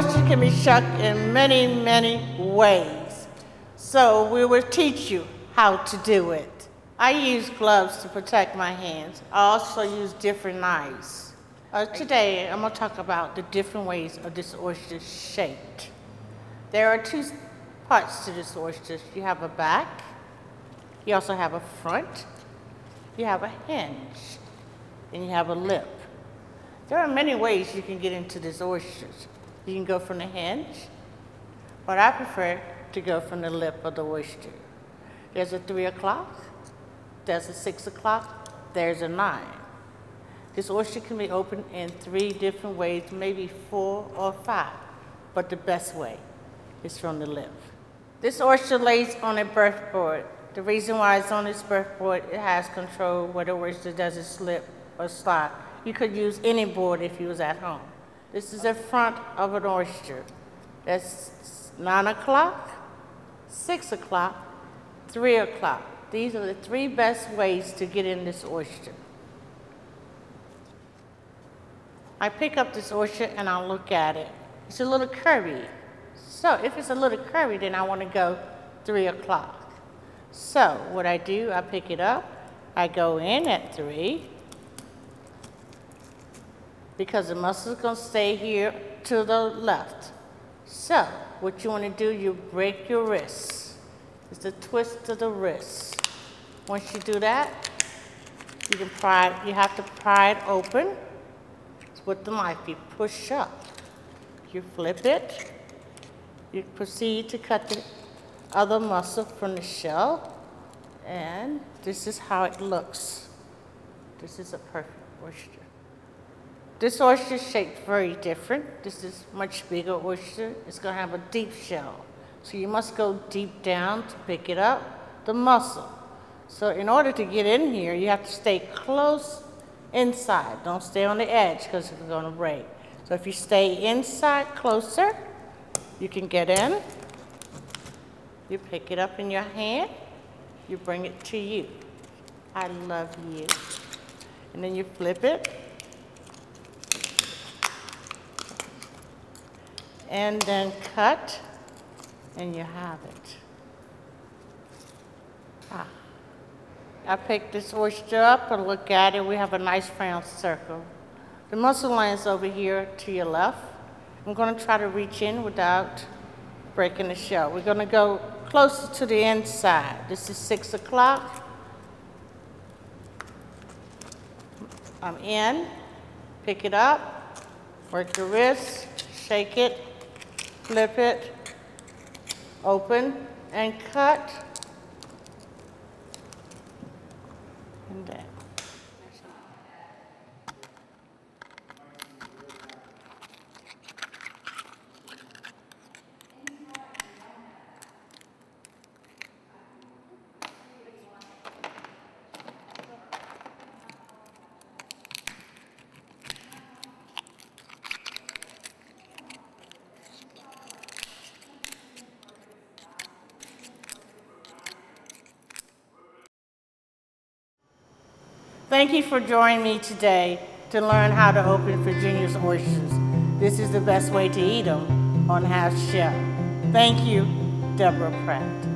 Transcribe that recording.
oyster can be shucked in many, many ways. So we will teach you how to do it. I use gloves to protect my hands. I also use different knives. Today, I'm going to talk about the different ways of this oyster shaped. There are two parts to this oyster. You have a back, you also have a front, you have a hinge, and you have a lip. There are many ways you can get into this oyster. You can go from the hinge, but I prefer to go from the lip of the oyster. There's a 3 o'clock, there's a 6 o'clock, there's a 9. This oyster can be opened in 3 different ways, maybe 4 or 5, but the best way is from the lip. This oyster lays on a birth board. The reason why it's on this birth board, it has control where the oyster doesn't slip or slide. You could use any board if you was at home. This is the front of an oyster. That's 9 o'clock, 6 o'clock, 3 o'clock. These are the 3 best ways to get in this oyster. I pick up this oyster and I'll look at it. It's a little curvy. So if it's a little curvy, then I want to go 3 o'clock. So what I do, I pick it up, I go in at 3, because the muscle's going to stay here to the left. So what you want to do, you break your wrist. It's a twist of the wrist. Once you do that, you have to pry it open with the knife. You push up, you flip it, you proceed to cut the other muscle from the shell, and this is how it looks. This is a perfect oyster. This oyster is shaped very different. This is much bigger oyster. It's going to have a deep shell. So you must go deep down to pick it up, the muscle. So in order to get in here, you have to stay close inside. Don't stay on the edge because it's going to break. So if you stay inside closer, you can get in. You pick it up in your hand. You bring it to you. I love you. And then you flip it. And then cut, and you have it. I pick this oyster up and look at it. We have a nice round circle. The muscle line is over here to your left. I'm going to try to reach in without breaking the shell. We're going to go closer to the inside. This is 6 o'clock. I'm in, pick it up, work your wrist, shake it, flip it, open, and cut. And then. Thank you for joining me today to learn how to open Virginia's oysters. This is the best way to eat them on half shell. Thank you, Deborah Pratt.